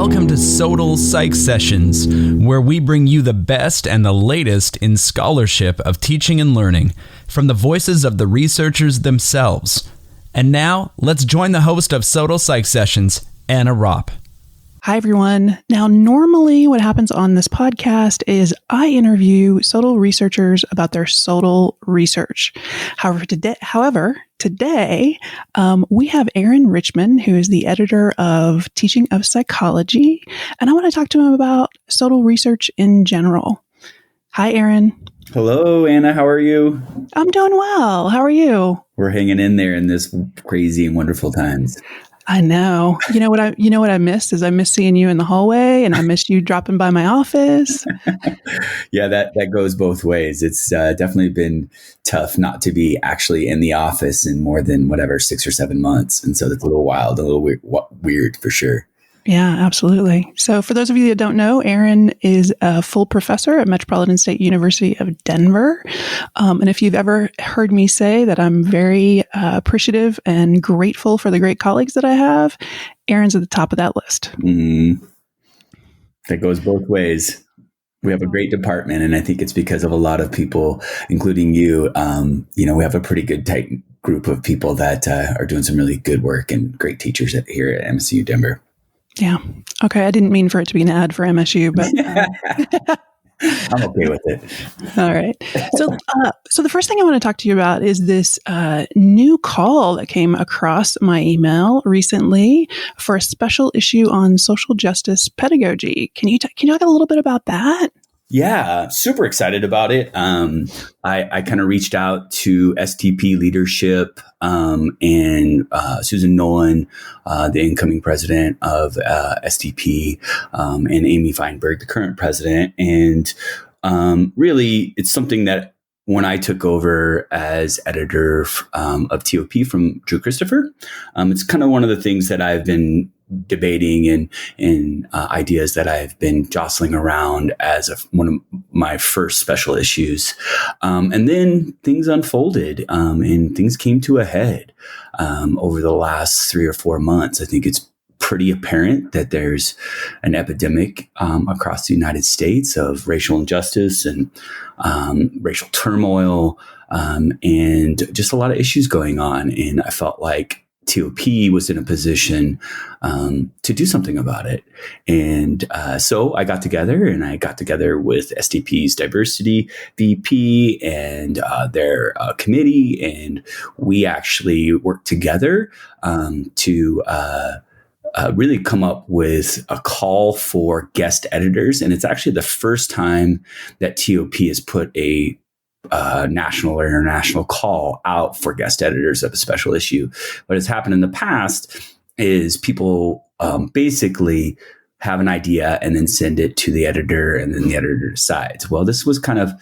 Welcome to SoTL PsychSessions, where we bring you the best and the latest in scholarship of teaching and learning from the voices of the researchers themselves. And now, let's join the host of SoTL PsychSessions, Anna Ropp. Hi, everyone. Now, normally what happens on this podcast is I interview SoTL researchers about their SoTL research. However, today we have Aaron Richmond, who is the editor of Teaching of Psychology, and I want to talk to him about SoTL research in general. Hi, Aaron. Hello, Anna. How are you? I'm doing well. How are you? We're hanging in there in this crazy and wonderful times. I know. You know what I missed is I missed seeing you in the hallway, and I missed you dropping by my office. Yeah, that goes both ways. It's definitely been tough not to be actually in the office in more than 6 or 7 months. And so that's a little wild, a little weird for sure. Yeah, absolutely. So for those of you that don't know, Erin is a full professor at Metropolitan State University of Denver. And if you've ever heard me say that I'm very appreciative and grateful for the great colleagues that I have, Erin's at the top of that list. Mm-hmm. That goes both ways. We have a great department, and I think it's because of a lot of people, including you. We have a pretty good tight group of people that are doing some really good work and great teachers here at MSU Denver. Yeah. Okay. I didn't mean for it to be an ad for MSU, but I'm okay with it. All right. So the first thing I want to talk to you about is this new call that came across my email recently for a special issue on social justice pedagogy. Can you talk a little bit about that? Yeah, super excited about it. I kind of reached out to STP leadership and Susan Nolan, the incoming president of STP, and Amy Feinberg, the current president. And really, it's something that when I took over as editor of TOP from Drew Christopher, it's kind of one of the things that I've been debating and ideas that I've been jostling around as one of my first special issues. And then things unfolded and things came to a head over the last 3 or 4 months. I think it's pretty apparent that there's an epidemic across the United States of racial injustice and racial turmoil and just a lot of issues going on. And I felt like TOP was in a position to do something about it. And so I got together with STP's diversity VP and their committee, and we actually worked together to really come up with a call for guest editors. And it's actually the first time that TOP has put a national or international call out for guest editors of a special issue. What has happened in the past is people basically have an idea and then send it to the editor, and then the editor decides. Well, this was kind of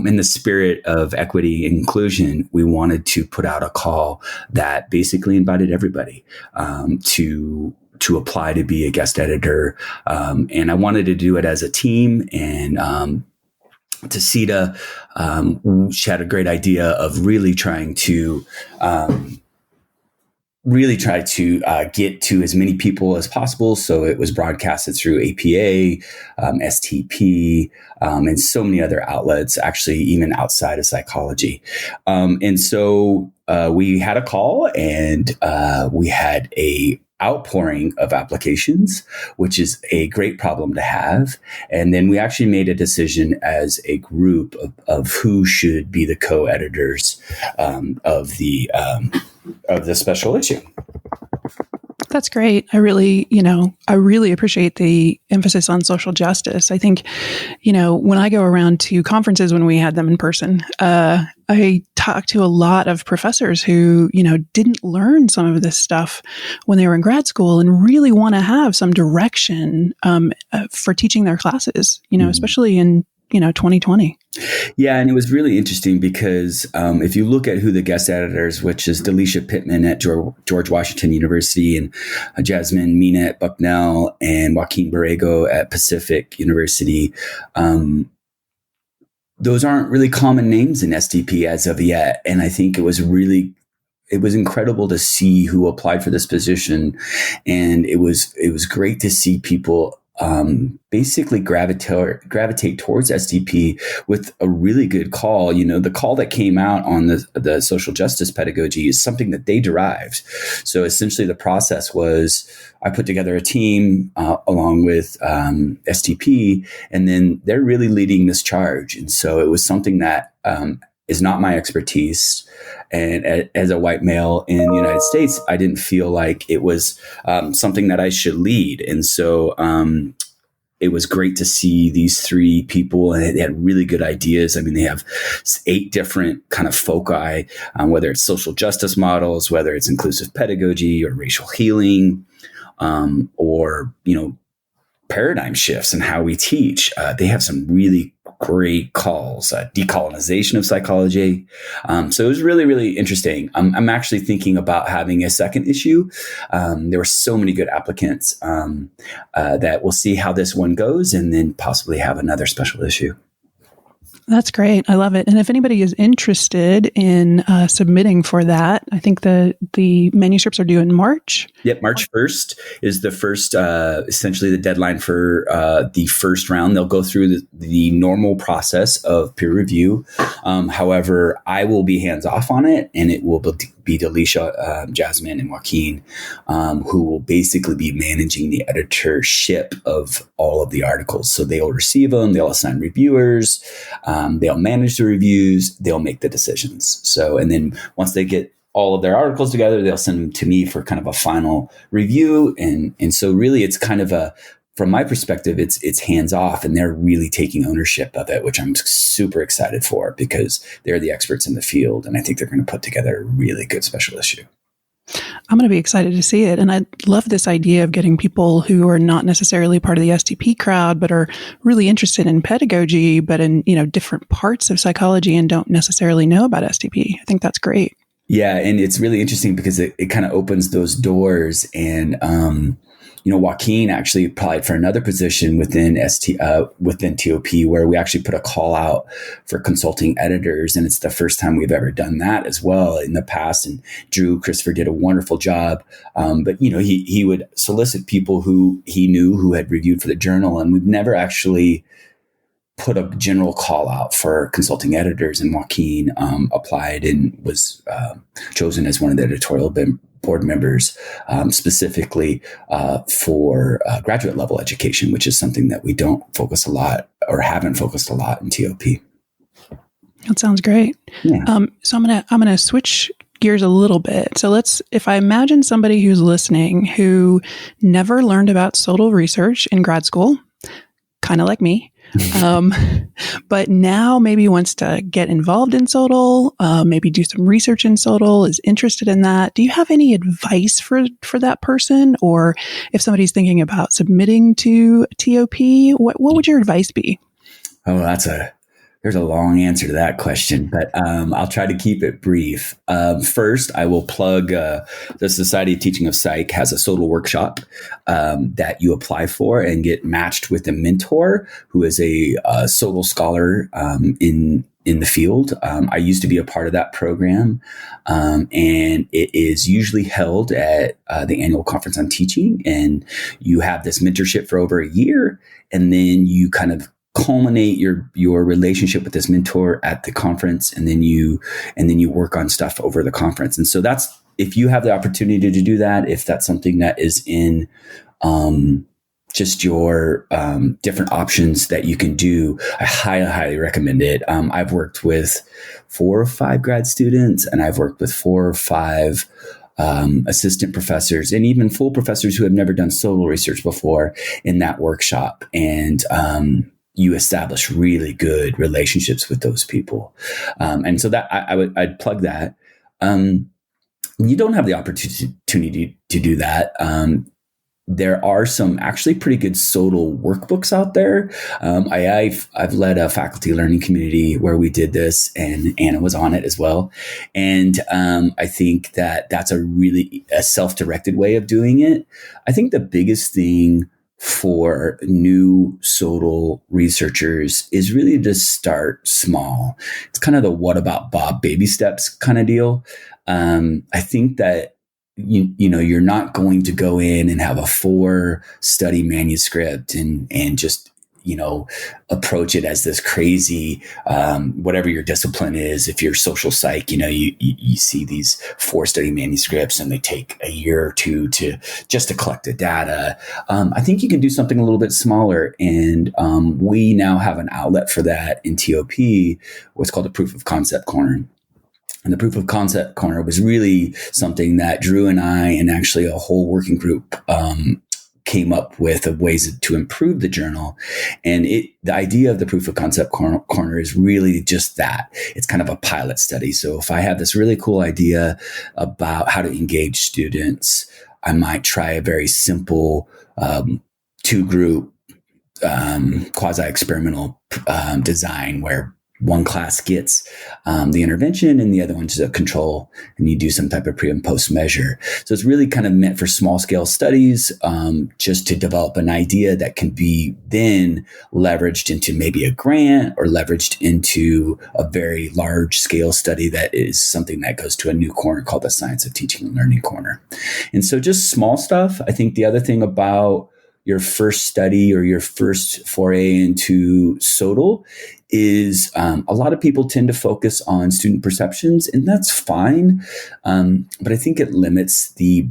in the spirit of equity and inclusion. We wanted to put out a call that basically invited everybody to apply to be a guest editor. And I wanted to do it as a team. And Tasita, she had a great idea of really trying to get to as many people as possible. So it was broadcasted through APA, STP, and so many other outlets, actually even outside of psychology. And so we had a call, and we had a outpouring of applications, which is a great problem to have. And then we actually made a decision as a group of who should be the co-editors of the special issue. That's great. I really appreciate the emphasis on social justice. I think, when I go around to conferences when we had them in person, I talk to a lot of professors who, didn't learn some of this stuff when they were in grad school and really want to have some direction for teaching their classes, especially in 2020. Yeah, and it was really interesting because if you look at who the guest editors, which is Delisha Pittman at George Washington University, and Jasmine Mina at Bucknell, and Joaquin Borrego at Pacific University, those aren't really common names in STP as of yet. And I think it was really incredible to see who applied for this position. And it was great to see people basically gravitate towards STP with a really good call. The call that came out on the social justice pedagogy is something that they derived. So essentially the process was I put together a team along with STP, and then they're really leading this charge. And so it was something that is not my expertise. And as a white male in the United States, I didn't feel like it was something that I should lead. And so it was great to see these three people, and they had really good ideas. I mean, they have 8 different kind of foci, whether it's social justice models, whether it's inclusive pedagogy or racial healing, or, paradigm shifts in how we teach. They have some really great calls, decolonization of psychology. So it was really, really interesting. I'm actually thinking about having a second issue. There were so many good applicants that we'll see how this one goes, and then possibly have another special issue. That's great. I love it. And if anybody is interested in submitting for that, I think the manuscripts are due in March. Yep, March 1st is the first, essentially the deadline for the first round. They'll go through the normal process of peer review. However, I will be hands off on it, and it will be Delisha, Jasmine, and Joaquin, who will basically be managing the editorship of all of the articles. So they'll receive them, they'll assign reviewers, they'll manage the reviews, they'll make the decisions. So, and then once they get all of their articles together, they'll send them to me for kind of a final review. And so really it's kind of from my perspective, it's hands off, and they're really taking ownership of it, which I'm super excited for, because they're the experts in the field. And I think they're going to put together a really good special issue. I'm going to be excited to see it. And I love this idea of getting people who are not necessarily part of the STP crowd, but are really interested in pedagogy, but in, different parts of psychology and don't necessarily know about STP. I think that's great. Yeah. And it's really interesting because it kind of opens those doors. And, Joaquin actually applied for another position within TOP, where we actually put a call out for consulting editors. And it's the first time we've ever done that as well in the past. And Christopher did a wonderful job. But he would solicit people who he knew who had reviewed for the journal. And we've never actually put a general call out for consulting editors. And Joaquin applied and was chosen as one of the editorial board members, specifically for graduate level education, which is something that we don't focus a lot, or haven't focused a lot in TOP. That sounds great. Yeah. So I'm gonna switch gears a little bit. So if I imagine somebody who's listening who never learned about SoTL research in grad school, kind of like me, but now maybe wants to get involved in SoTL, maybe do some research in SoTL, is interested in that. Do you have any advice for that person? Or if somebody's thinking about submitting to TOP, what would your advice be? Oh, there's a long answer to that question, but I'll try to keep it brief. First, I will plug the Society of Teaching of Psych has a SoTL workshop that you apply for and get matched with a mentor who is a SoTL scholar in the field. I used to be a part of that program, and it is usually held at the annual conference on teaching. And you have this mentorship for over a year, and then you kind of culminate your relationship with this mentor at the conference, and then you work on stuff over the conference. And so that's, if you have the opportunity to do that, if that's something that is in just your different options that you can do, I highly recommend it. I've worked with 4 or 5 grad students, and I've worked with 4 or 5 assistant professors, and even full professors who have never done SoTL research before in that workshop. And you establish really good relationships with those people. And so that I'd plug that. You don't have the opportunity to do that. There are some actually pretty good SoTL workbooks out there. I've led a faculty learning community where we did this, and Anna was on it as well. And I think that's a self-directed way of doing it. I think the biggest thing for new SoTL researchers is really to start small. It's kind of the what about Bob baby steps kind of deal. I think that you're not going to go in and have a 4 study manuscript and just, approach it as this crazy, whatever your discipline is. If you're social psych, you see these 4 study manuscripts and they take a year or 2 to collect the data. I think you can do something a little bit smaller. And we now have an outlet for that in TOP, what's called a proof of concept corner. And the proof of concept corner was really something that Drew and I, and actually a whole working group, came up with of ways to improve the journal. And the idea of the proof of concept corner is really just that. It's kind of a pilot study. So if I have this really cool idea about how to engage students, I might try a very simple 2-group quasi-experimental design where one class gets the intervention and the other one's a control, and you do some type of pre and post measure. So it's really kind of meant for small scale studies, just to develop an idea that can be then leveraged into maybe a grant or leveraged into a very large scale study that is something that goes to a new corner called the Science of Teaching and Learning corner. And so just small stuff. I think the other thing about your first study or your first foray into SoTL is a lot of people tend to focus on student perceptions, and that's fine. But I think it limits the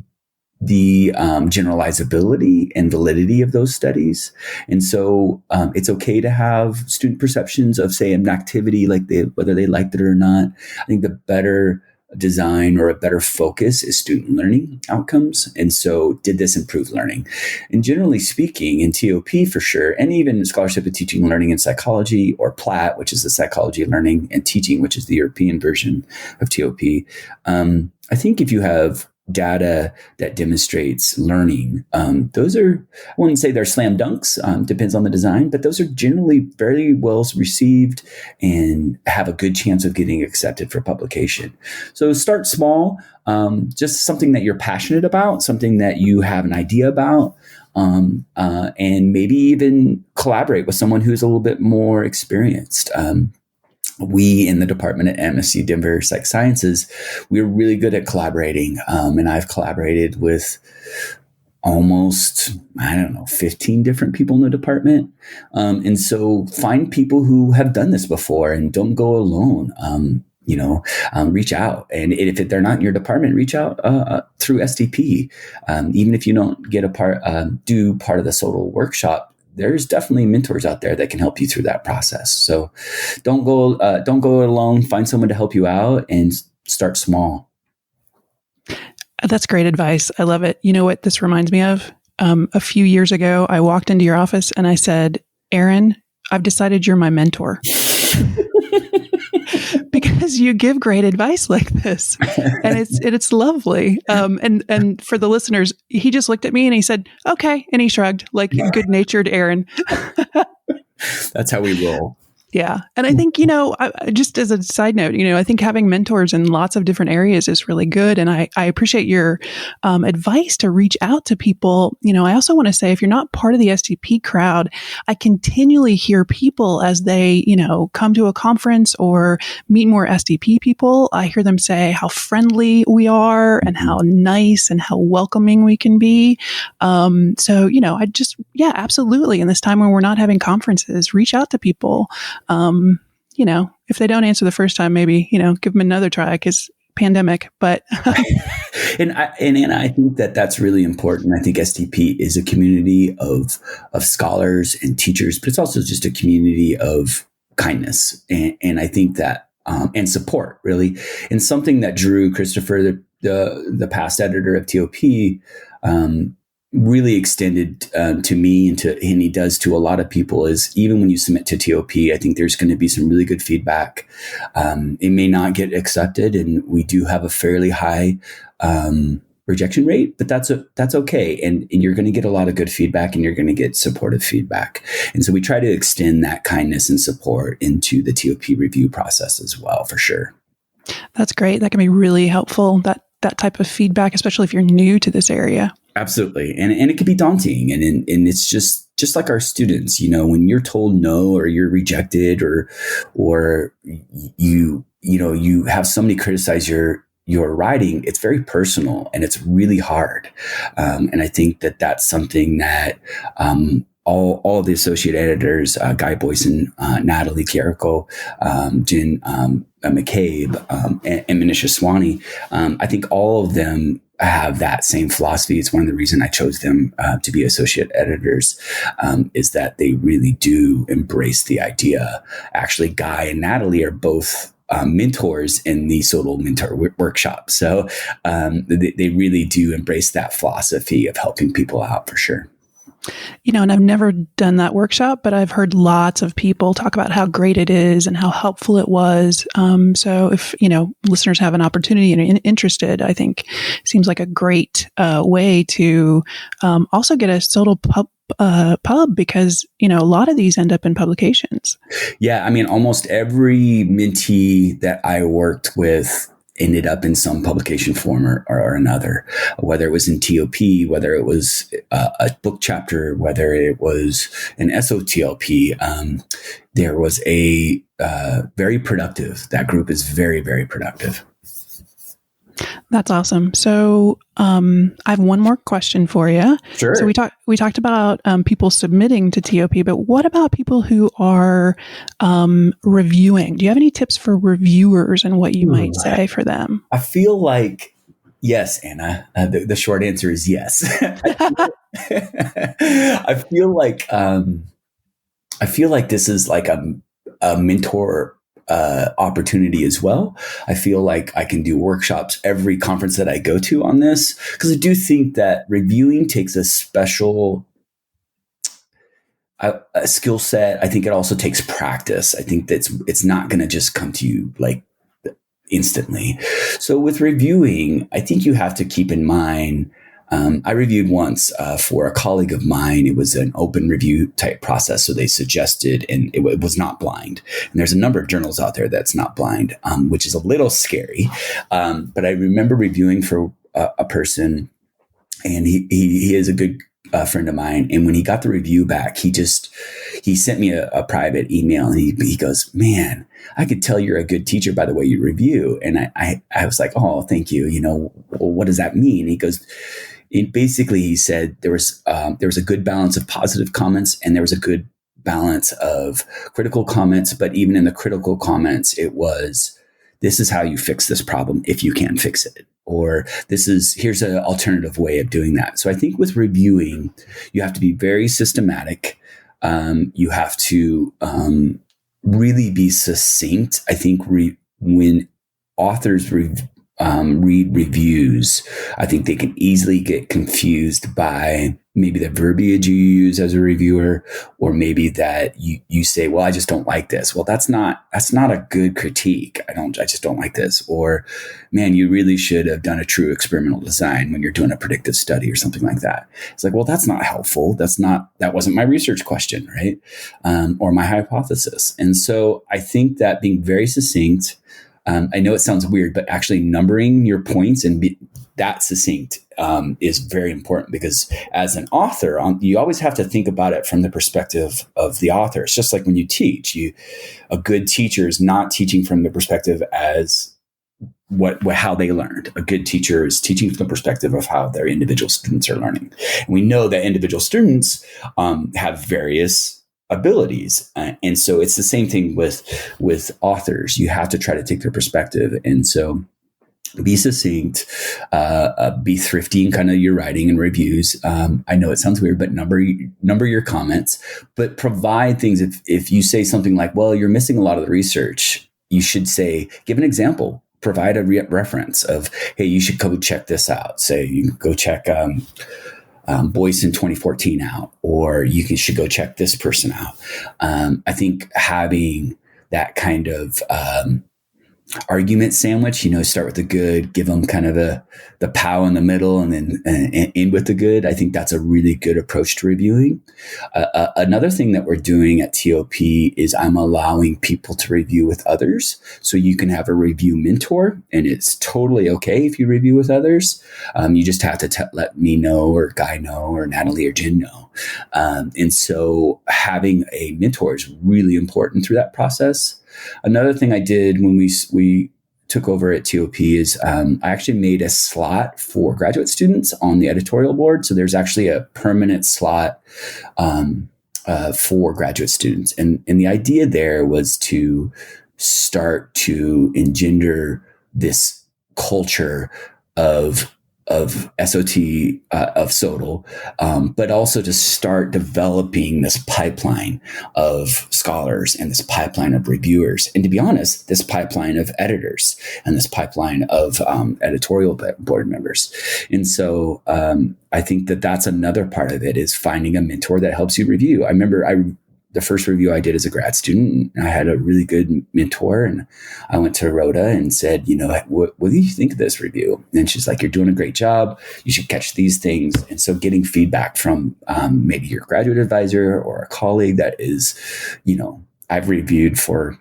generalizability and validity of those studies. And so it's okay to have student perceptions of, say, an activity, like whether they liked it or not. I think the better design or a better focus is student learning outcomes. And so did this improve learning? And generally speaking, in TOP for sure, and even Scholarship of Teaching and Learning in Psychology, or PLAT, which is the Psychology of Learning and Teaching, which is the European version of TOP, I think if you have data that demonstrates learning, those are, I wouldn't say they're slam dunks, depends on the design, but those are generally very well received and have a good chance of getting accepted for publication. So start small, just something that you're passionate about, something that you have an idea about, and maybe even collaborate with someone who's a little bit more experienced. We in the department at MSU Denver Psych Sciences, we're really good at collaborating. And I've collaborated with almost, 15 different people in the department. And so find people who have done this before and don't go alone. Reach out. And if they're not in your department, reach out through STP. Even if you don't get do part of the SoTL workshop, there's definitely mentors out there that can help you through that process. So don't go alone. Find someone to help you out and start small. That's great advice. I love it. You know what this reminds me of? A few years ago, I walked into your office and I said, Aaron, I've decided you're my mentor. Because you give great advice like this, and it's lovely. And for the listeners, he just looked at me and he said, "Okay," and he shrugged like good-natured Aaron. That's how we roll. Yeah. And I think, just as a side note, I think having mentors in lots of different areas is really good. And I appreciate your advice to reach out to people. I also want to say, if you're not part of the STP crowd, I continually hear people as they, come to a conference or meet more STP people. I hear them say how friendly we are and how nice and how welcoming we can be. So, absolutely. In this time when we're not having conferences, reach out to people. If they don't answer the first time, maybe, give them another try because pandemic, but. And I think that's really important. I think STP is a community of scholars and teachers, but it's also just a community of kindness. And I think that, and support really. And something that Drew Christopher, the past editor of TOP, really extended to me and he does to a lot of people is even when you submit to TOP, I think there's going to be some really good feedback. It may not get accepted, and we do have a fairly high rejection rate, but that's okay. And you're going to get a lot of good feedback, and you're going to get supportive feedback. And so we try to extend that kindness and support into the TOP review process as well, for sure. That's great. That can be really helpful. That type of feedback, especially if you're new to this area. Absolutely. And it can be daunting. And it's just like our students, when you're told no, or you're rejected, or you have somebody criticize your your writing, it's very personal and it's really hard. And I think that that's something that all of the associate editors, Guy Boyson, Natalie Chiarico, Jen McCabe, and Manisha Swanee, I think all of them have that same philosophy. It's one of the reasons I chose them to be associate editors, is that they really do embrace the idea. Actually, Guy and Natalie are both mentors in the SoTL mentor workshop. So they really do embrace that philosophy of helping people out for sure. And I've never done that workshop, but I've heard lots of people talk about how great it is and how helpful it was. So if, listeners have an opportunity and are interested, I think seems like a great way to also get a SoTL pub because, a lot of these end up in publications. Yeah. I mean, almost every mentee that I worked with ended up in some publication form or another, whether it was in TOP, whether it was a book chapter, whether it was an SOTLP. There was a very productive, that group is very, very productive. That's awesome. So I have one more question for you. Sure. So we talked about people submitting to TOP, but what about people who are reviewing? Do you have any tips for reviewers and what you might say for them? I feel like, yes, Anna. The short answer is yes. I feel like this is like a mentor opportunity as well. I feel like I can do workshops every conference that I go to on this, because I do think that reviewing takes a special a skill set. I think it also takes practice. I think that it's not going to just come to you like instantly. So with reviewing, I think you have to keep in mind, I reviewed once for a colleague of mine. It was an open review type process. So they suggested, and it was not blind. And there's a number of journals out there that's not blind, which is a little scary. But I remember reviewing for a person, and he is a good friend of mine. And when he got the review back, he sent me a private email, and he goes, "Man, I could tell you're a good teacher by the way you review." And I was like, "Oh, thank you. Well, what does that mean?" And he goes, basically, he said there was a good balance of positive comments and there was a good balance of critical comments. But even in the critical comments, it was, this is how you fix this problem if you can fix it. Or here's an alternative way of doing that. So I think with reviewing, you have to be very systematic. You have to really be succinct. I think when authors read reviews, I think they can easily get confused by maybe the verbiage you use as a reviewer, or maybe that you say, "Well, I just don't like this." Well, that's not a good critique. I just don't like this. Or, "Man, you really should have done a true experimental design when you're doing a predictive study," or something like that. It's like, well, that's not helpful. That wasn't my research question, right? Or my hypothesis. And so I think that being very succinct, I know it sounds weird, but actually numbering your points and that succinct is very important, because as an author, you always have to think about it from the perspective of the author. It's just like when you teach. A good teacher is not teaching from the perspective as how they learned. A good teacher is teaching from the perspective of how their individual students are learning. And we know that individual students have various abilities. And so it's the same thing with authors. You have to try to take their perspective. And so be succinct, be thrifty in kind of your writing and reviews. I know it sounds weird, but number your comments, but provide things. If you say something like, "Well, you're missing a lot of the research," you should say, give an example, provide a reference of, "Hey, you should go check this out." Say you can go check, Boyson 2014 out, or you should go check this person out. I think having that kind of argument sandwich, start with the good, give them kind of the pow in the middle, and then end with the good. I think that's a really good approach to reviewing. Another thing that we're doing at TOP is I'm allowing people to review with others. So you can have a review mentor, and it's totally okay if you review with others. You just have to let me know, or Guy know, or Natalie or Jen know. And so having a mentor is really important through that process. Another thing I did when we took over at TOP is I actually made a slot for graduate students on the editorial board. So there's actually a permanent slot for graduate students. And the idea there was to start to engender this culture of SOT, of SoTL, but also to start developing this pipeline of scholars and this pipeline of reviewers. And to be honest, this pipeline of editors and this pipeline of editorial board members. And so I think that that's another part of it, is finding a mentor that helps you review. I remember the first review I did as a grad student, I had a really good mentor, and I went to Rhoda and said, what do you think of this review? And she's like, you're doing a great job. You should catch these things. And so getting feedback from maybe your graduate advisor or a colleague that is, I've reviewed for,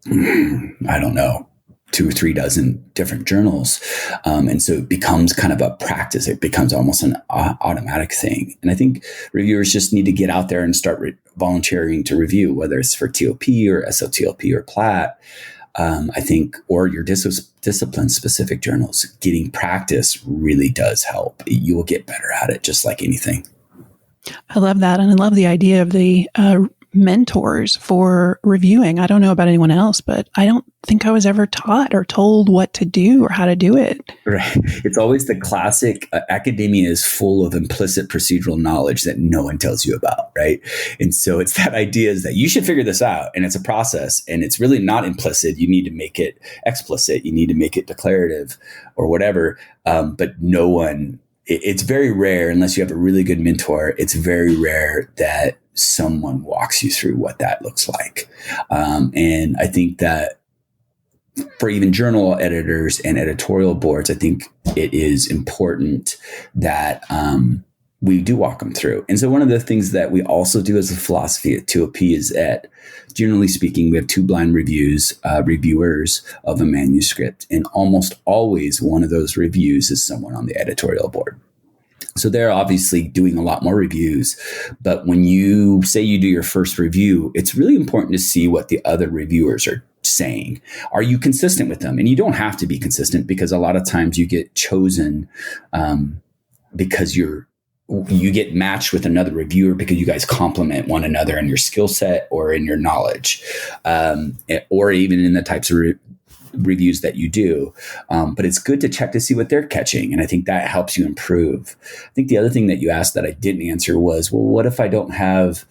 I don't know, 2 or 3 dozen different journals. And so it becomes kind of a practice. It becomes almost an automatic thing. And I think reviewers just need to get out there and start volunteering to review, whether it's for TOP or SoTLP or Platt, I think, or your discipline specific journals. Getting practice really does help. You will get better at it, just like anything. I love that. And I love the idea of the mentors for reviewing. I don't know about anyone else, but I don't think I was ever taught or told what to do or how to do it. Right. It's always the classic academia is full of implicit procedural knowledge that no one tells you about. Right. And so it's that idea is that you should figure this out, and it's a process, and it's really not implicit. You need to make it explicit. You need to make it declarative or whatever. But no one, it's very rare, unless you have a really good mentor, it's very rare that someone walks you through what that looks like. And I think that for even journal editors and editorial boards, I think it is important that we do walk them through. And so one of the things that we also do as a philosophy at TOP is that, generally speaking, we have 2 blind reviewers of a manuscript. And almost always one of those reviews is someone on the editorial board. So they're obviously doing a lot more reviews. But when you say you do your first review, it's really important to see what the other reviewers are saying. Are you consistent with them? And you don't have to be consistent, because a lot of times you get chosen because you get matched with another reviewer because you guys complement one another in your skill set or in your knowledge, or even in the types of reviews that you do. But it's good to check to see what they're catching. And I think that helps you improve. I think the other thing that you asked that I didn't answer was, well, what if I don't have,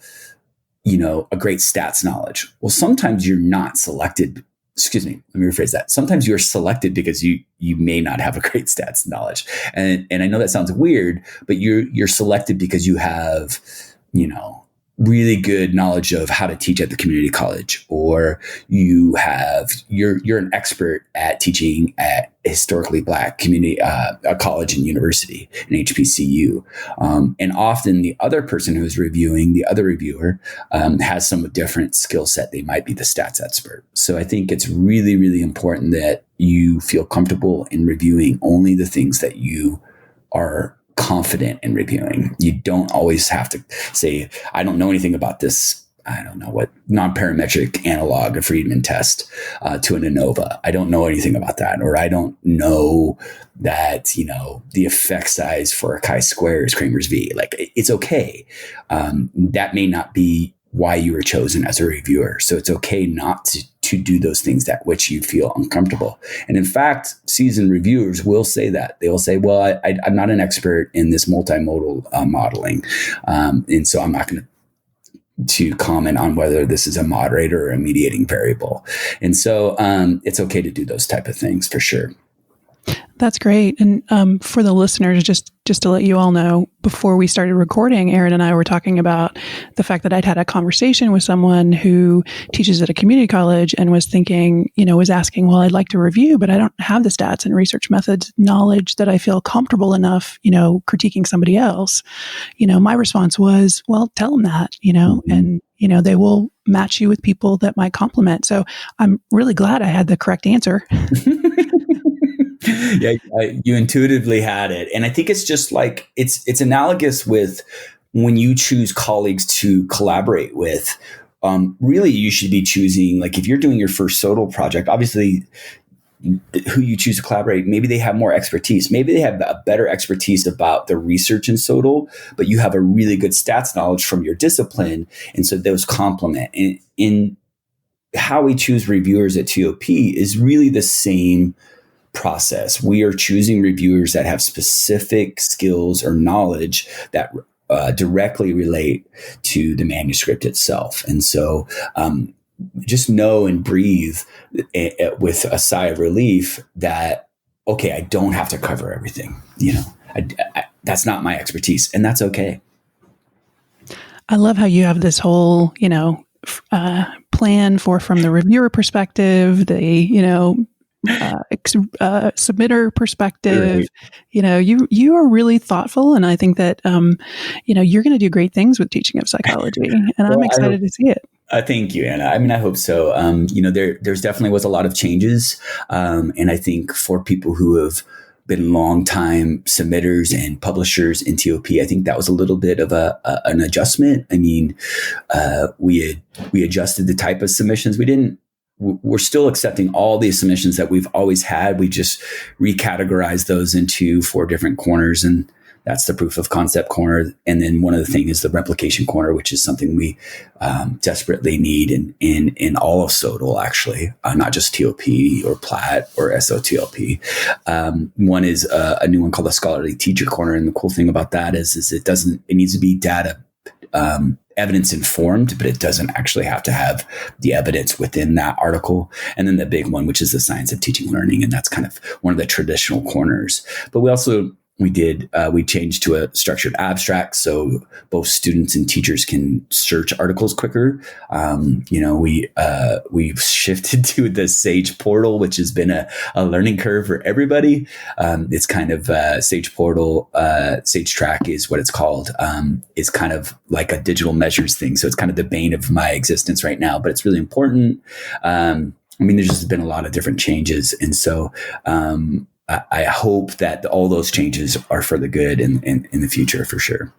a great stats knowledge? Well, sometimes you're not selected. Excuse me, let me rephrase that. Sometimes you're selected because you may not have a great stats knowledge. And I know that sounds weird, but you're selected because you have, really good knowledge of how to teach at the community college, or you're an expert at teaching at historically Black community, a college and university, an HBCU. And often the other person who's reviewing, the other reviewer, has some different skill set. They might be the stats expert. So I think it's really, really important that you feel comfortable in reviewing only the things that you are confident in reviewing. You don't always have to say, I don't know anything about this, I don't know what non-parametric analog, a Friedman test to an ANOVA. I don't know anything about that. Or I don't know that, the effect size for a chi-square is Kramer's V. Like, it's okay. That may not be why you were chosen as a reviewer. So it's okay not to do those things that which you feel uncomfortable. And in fact, seasoned reviewers will say that. They will say, well, I'm not an expert in this multimodal modeling. And so I'm not going to comment on whether this is a moderator or a mediating variable. And so it's okay to do those type of things for sure. That's great. And for the listeners, just to let you all know, before we started recording, Erin and I were talking about the fact that I'd had a conversation with someone who teaches at a community college and was thinking, was asking, well, I'd like to review, but I don't have the stats and research methods knowledge that I feel comfortable enough, critiquing somebody else. My response was, well, tell them that, and they will match you with people that might complement. So I'm really glad I had the correct answer. Yeah, you intuitively had it. And I think it's just like, it's analogous with when you choose colleagues to collaborate with. Really, you should be choosing, like, if you're doing your first SoTL project, obviously who you choose to collaborate, maybe they have more expertise. Maybe they have a better expertise about the research in SoTL, but you have a really good stats knowledge from your discipline. And so those complement. In how we choose reviewers at TOP is really the same process. We are choosing reviewers that have specific skills or knowledge that directly relate to the manuscript itself. And so just know and breathe with a sigh of relief that, okay, I don't have to cover everything. That's not my expertise, and that's okay. I love how you have this whole, plan from the reviewer perspective, the, submitter perspective. Right. You are really thoughtful, and I think that you're going to do great things with teaching of psychology, and I'm excited to see it. Thank you, Anna. I mean, I hope so. There's definitely was a lot of changes, and I think for people who have been long-time submitters and publishers in TOP, I think that was a little bit of an adjustment. I mean, we adjusted the type of submissions. We're still accepting all these submissions that we've always had. We just recategorized those into 4 different corners, and that's the proof of concept corner. And then one of the things is the replication corner, which is something we desperately need in all of SoTL, actually, not just TOP or Platt or SoTLP. One is a new one called the scholarly teacher corner. And the cool thing about that is it needs to be data evidence informed, but it doesn't actually have to have the evidence within that article. And then the big one, which is the science of teaching and learning. And that's kind of one of the traditional corners. But we changed to a structured abstract, so both students and teachers can search articles quicker. We've shifted to the Sage portal, which has been a learning curve for everybody. It's kind of Sage portal, Sage Track is what it's called. It's kind of like a digital measures thing, so it's kind of the bane of my existence right now, but it's really important. There's just been a lot of different changes, and so I hope that all those changes are for the good in the future, for sure.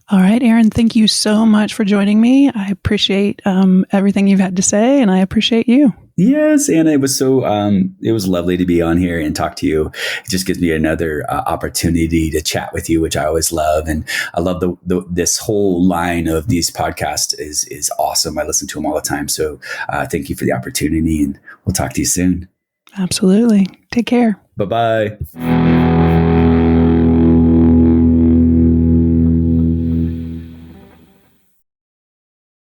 All right, Aaron, thank you so much for joining me. I appreciate everything you've had to say, and I appreciate you. Yes, Anna, it was lovely to be on here and talk to you. It just gives me another opportunity to chat with you, which I always love. And I love this whole line of these podcasts is awesome. I listen to them all the time. So thank you for the opportunity, and we'll talk to you soon. Absolutely. Take care. Bye-bye.